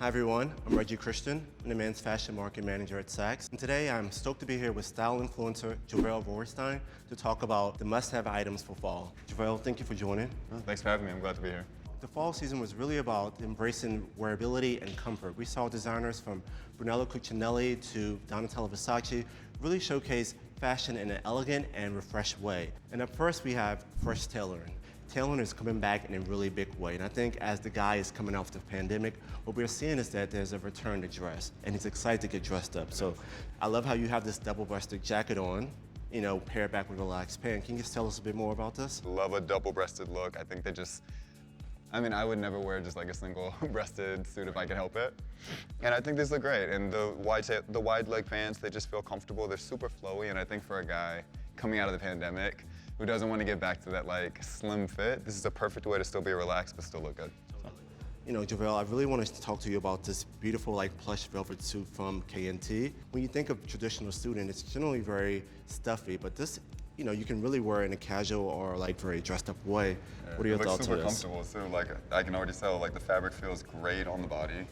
Hi everyone, I'm Reggie Christian. I'm the men's fashion market manager at Saks. And today I'm stoked to be here with style influencer Jovel Roystan to talk about the must-have items for fall. Jovel, thank you for joining. Thanks for having me, I'm glad to be here. The fall season was really about embracing wearability and comfort. We saw designers from Brunello Cucinelli to Donatella Versace really showcase fashion in an elegant and refreshed way. And up first we have fresh tailoring. Tailoring is coming back in a really big way, and I think as the guy is coming off the pandemic, what we're seeing is that there's a return to dress, and he's excited to get dressed up. So I love how you have this double-breasted jacket on, you know, paired back with a relaxed pant. Can you just tell us a bit more about this? Love a double-breasted look. I think I would never wear just like a single-breasted suit if I could help it. And I think these look great. And the wide leg pants, they just feel comfortable. They're super flowy, and I think for a guy coming out of the pandemic who doesn't want to get back to that like slim fit, this is a perfect way to still be relaxed but still look good. You know, Jovel, I really wanted to talk to you about this beautiful like plush velvet suit from K&T. When you think of traditional student, it's generally very stuffy, but this, you know, you can really wear it in a casual or like very dressed up way. Yeah, what are your thoughts on this? It looks super comfortable too. Like I can already tell, like the fabric feels great on the body.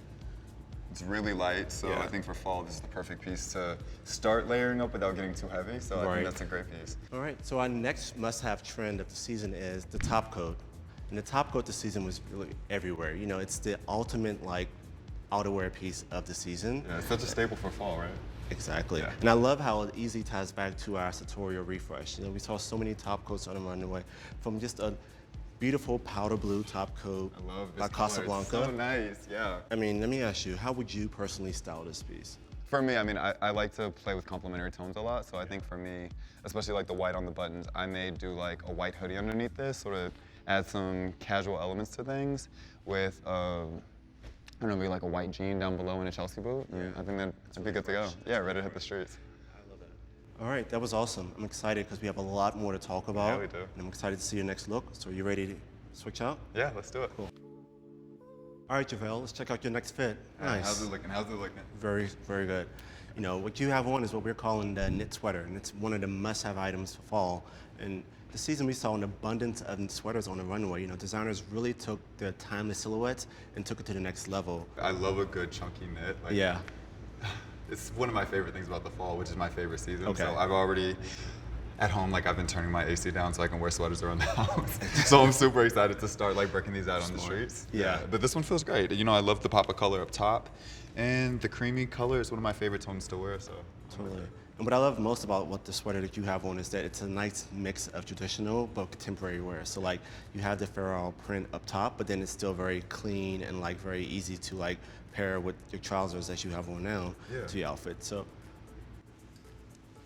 It's really light, so yeah. I think for fall, this is the perfect piece to start layering up without getting too heavy, so I think that's a great piece. All right, so our next must-have trend of the season is the top coat. And the top coat this season was really everywhere. You know, it's the ultimate like outerwear piece of the season. Yeah, it's such a staple for fall, right? Exactly. Yeah. And I love how it easily ties back to our sartorial refresh. You know, we saw so many top coats on the runway, from just a beautiful powder blue top coat I love this by color. Casablanca. It's so nice, yeah. I mean, let me ask you, how would you personally style this piece? For me, I mean, I like to play with complementary tones a lot, so I think for me, especially like the white on the buttons, I may do like a white hoodie underneath this, sort of add some casual elements to things with, I don't know, maybe like a white jean down below and a Chelsea boot. Yeah. I think that'd be good to go. Yeah, ready to hit the streets. I love that. All right, that was awesome. I'm excited because we have a lot more to talk about. Yeah, we do. And I'm excited to see your next look. So are you ready to switch out? Yeah, let's do it. Cool. All right, Jovel, let's check out your next fit. Nice. How's it looking? How's it looking? Very, very good. You know, what you have on is what we're calling the knit sweater, and it's one of the must-have items for fall. And this season we saw an abundance of sweaters on the runway. You know, designers really took their timeless silhouettes and took it to the next level. I love a good chunky knit. Like, yeah. It's one of my favorite things about the fall, which is my favorite season. Okay. So I've already, at home, like I've been turning my AC down so I can wear sweaters around the house. So I'm super excited to start like breaking these out on the streets. Yeah. But this one feels great. You know, I love the pop of color up top, and the creamy color is one of my favorite tones to wear, so. Totally. And what I love most about what the sweater that you have on is that it's a nice mix of traditional but contemporary wear. So like you have the ferrule print up top, but then it's still very clean and like very easy to like pair with your trousers that you have on now to your outfit. So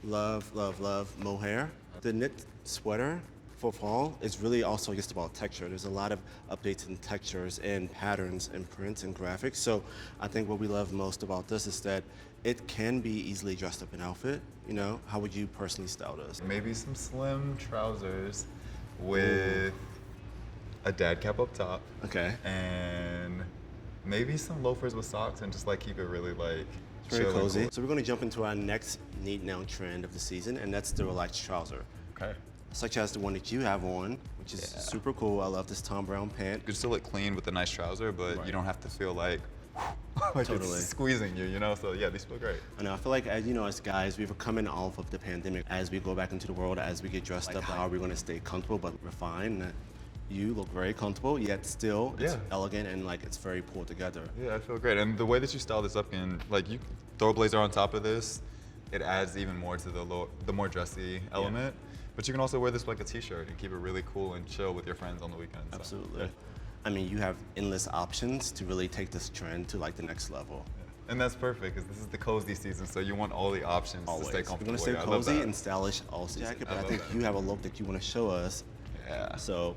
love, love, love mohair. The knit sweater for fall is really also just about texture. There's a lot of updates in textures and patterns and prints and graphics. So I think what we love most about this is that it can be easily dressed up in outfit. You know, how would you personally style this? Maybe some slim trousers with a dad cap up top. Okay. And maybe some loafers with socks and just like keep it really like It's very chill and cozy. cool. So we're going to jump into our next neat now trend of the season, and that's the relaxed trouser. Okay. Such as the one that you have on, which is super cool. I love this Tom Brown pant. You can still look clean with a nice trouser, but you don't have to feel like, Totally. it's squeezing you know? So yeah, these feel great. I know, I feel like, as you know, as guys, we're coming off of the pandemic. As we go back into the world, as we get dressed up, how are we going to stay comfortable but refined? And you look very comfortable, yet still it's elegant and like it's very pulled together. Yeah, I feel great. And the way that you style this up can, like you throw a blazer on top of this, it adds even more to the more dressy element. But you can also wear this like a t-shirt and keep it really cool and chill with your friends on the weekends. So, Absolutely. yeah. I mean, you have endless options to really take this trend to like the next level. Yeah. And that's perfect because this is the cozy season, so you want all the options to stay comfortable. You're going to stay Yeah, I love cozy that. and stylish all season. Jacket, but I love think that. you have a look that you want to show us. Yeah. So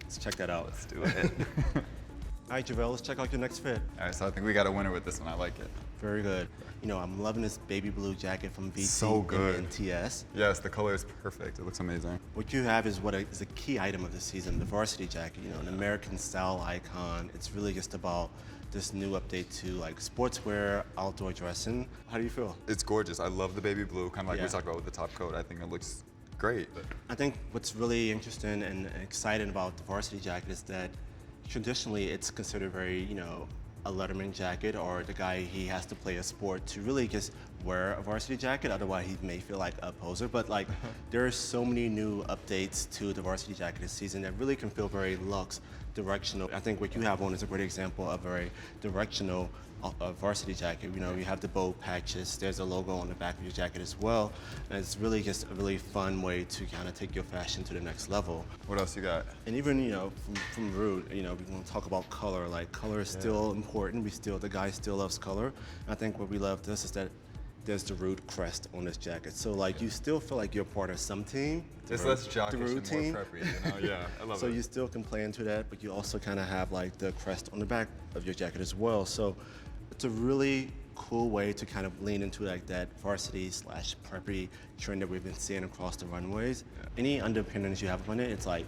let's check that out. Let's do it. All right, Jovel, let's check out your next fit. All right, so I think we got a winner with this one. I like it. Very good. You know, I'm loving this baby blue jacket from VT So good. and TS. Yes, the color is perfect. It looks amazing. What you have is what is a key item of the season, the Varsity Jacket. You know, an American style icon. It's really just about this new update to like sportswear, outdoor dressing. How do you feel? It's gorgeous. I love the baby blue, kind of like Yeah. we talked about with the top coat. I think it looks great. I think what's really interesting and exciting about the Varsity Jacket is that traditionally it's considered very, you know, a Letterman jacket or the guy he has to play a sport to really just wear a varsity jacket. Otherwise, he may feel like a poser. But like, there are so many new updates to the varsity jacket this season that really can feel very luxe, directional. I think what you have on is a great example of very directional varsity jacket. You know, you have the bold patches. There's a logo on the back of your jacket as well. And it's really just a really fun way to kind of take your fashion to the next level. What else you got? And even, you know, from root, you know, we want to talk about color. Like, color is still important. The guy still loves color. And I think what we love this is that there's the root crest on this jacket. So like, you still feel like you're part of some team. It's less jockish the root and team. more preppy, you know? Yeah, I love it. So you still can play into that, but you also kind of have like the crest on the back of your jacket as well. So it's a really cool way to kind of lean into like that varsity / preppy trend that we've been seeing across the runways. Any underpinnings you have on it, it's like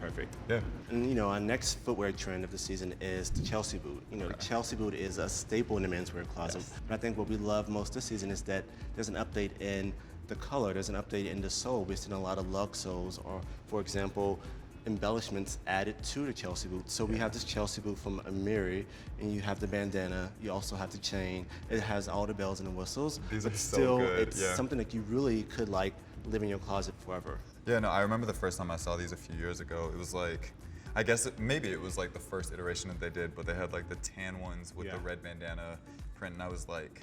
perfect. Yeah. And you know, our next footwear trend of the season is the Chelsea boot. You know, the Chelsea boot is a staple in the menswear closet. Yes. But I think what we love most this season is that there's an update in the color, there's an update in the sole. We've seen a lot of lug soles, or for example, embellishments added to the Chelsea boot. So we have this Chelsea boot from Amiri, and you have the bandana, you also have the chain. It has all the bells and the whistles. These but are so still, good, it's yeah. something that you really could like live in your closet forever. Yeah, no, I remember the first time I saw these a few years ago. It was like, I guess maybe it was like the first iteration that they did, but they had like the tan ones with the red bandana print, and I was like,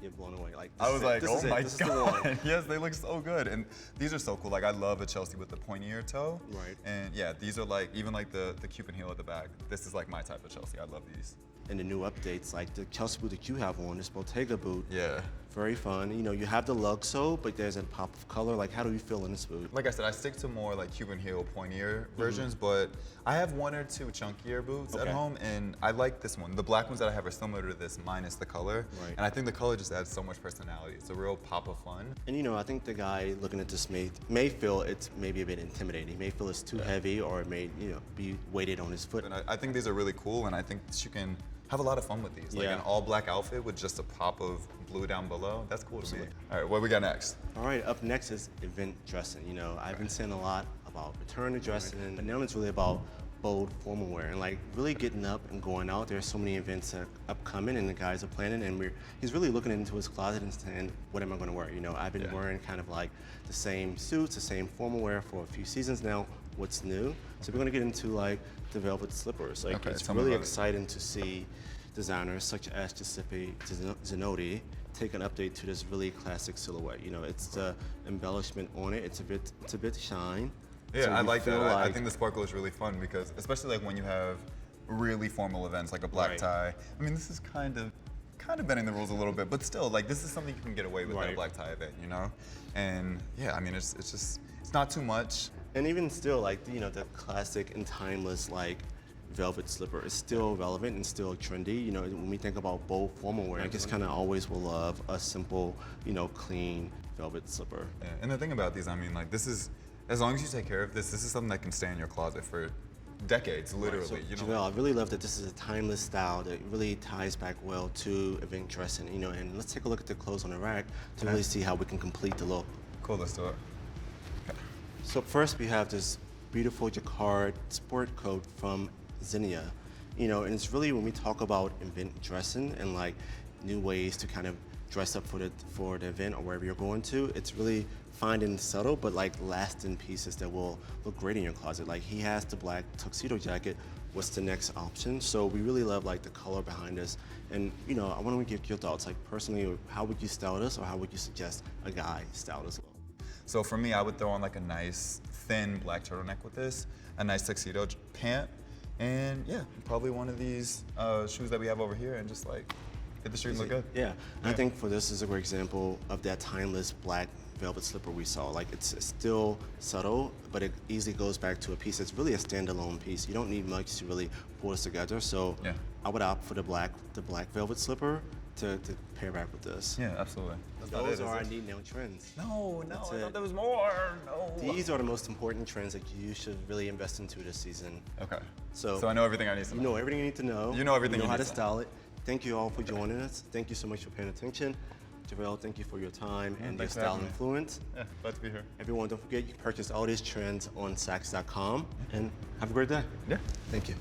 You're blown away. Like, I was like, oh my This is the god! one. Yes, they look so good, and these are so cool. Like, I love a Chelsea with the pointier toe. Right. And yeah, these are like even like the Cuban heel at the back. This is like my type of Chelsea. I love these. And the new updates, like the Chelsea boot that you have on, this Bottega boot. Yeah. Very fun. You know, you have the lug sole, but there's a pop of color. Like, how do you feel in this boot? Like I said, I stick to more like Cuban heel, pointier versions, but I have one or two chunkier boots at home, and I like this one. The black ones that I have are similar to this, minus the color. Right. And I think the color just adds so much personality. It's a real pop of fun. And you know, I think the guy looking at this may feel it's maybe a bit intimidating. He may feel it's too heavy, or it may, you know, be weighted on his foot. And I think these are really cool, and I think that you can have a lot of fun with these. Like Yeah. an all black outfit with just a pop of blue down below. That's cool to me. Absolutely. All right, what we got next? All right, up next is event dressing. You know, I've been saying a lot about return to dressing, but now it's really about bold formal wear and like really getting up and going out. There's so many events that are upcoming, and the guys are planning, and he's really looking into his closet and saying, what am I going to wear? You know, I've been wearing kind of like the same suits, the same formal wear for a few seasons now. What's new? So we're going to get into like the velvet slippers. Like, it's tell me really about it. exciting to see designers such as Giuseppe Zanotti take an update to this really classic silhouette. You know, it's the embellishment on it. It's a bit shine. Yeah, So I you like that. feel I like- think the sparkle is really fun because, especially like when you have really formal events like a black Right. tie. I mean, this is kind of bending the rules a little bit, but still, like this is something you can get away with at a Right. black tie event, you know? And yeah, I mean, it's not too much. And even still, like, you know, the classic and timeless, like, velvet slipper is still relevant and still trendy. You know, when we think about bold formal wear, I just kind of always will love a simple, you know, clean velvet slipper. Yeah. And the thing about these, I mean, like this is, as long as you take care of this is something that can stay in your closet for decades, literally. So, You know? Jovel, I really love that this is a timeless style that really ties back well to event dressing, you know, and let's take a look at the clothes on the rack to really see how we can complete the look. Cool, let's do it. So first we have this beautiful jacquard sport coat from Zinnia. You know, and it's really when we talk about event dressing and like new ways to kind of dress up for the event or wherever you're going to, it's really finding subtle but like lasting pieces that will look great in your closet. Like he has the black tuxedo jacket. What's the next option? So we really love like the color behind this. And you know, I want to get your thoughts. Like personally, how would you style this, or how would you suggest a guy style this look? So for me, I would throw on like a nice thin black turtleneck with this, a nice tuxedo pant, and yeah, probably one of these shoes that we have over here, and just like hit the street and look good. Yeah, I think for this is a great example of that timeless black velvet slipper we saw. Like it's still subtle, but it easily goes back to a piece that's really a standalone piece. You don't need much to really pull this together. So Yeah. I would opt for the black velvet slipper to pair back with this. Yeah, absolutely. That's not Those it, is are our it? need now trends. No, That's I it. thought there was more. No. These are the most important trends that you should really invest into this season. Okay. So I know everything I need to You know. know everything you need to know. You know everything You know you how need to to style it. Thank you all for joining us. Thank you so much for paying attention. Jovel, thank you for your time and your thanks for style having me. influence. Yeah, glad to be here. Everyone, don't forget you can purchase all these trends on Saks.com and have a great day. Yeah. Thank you.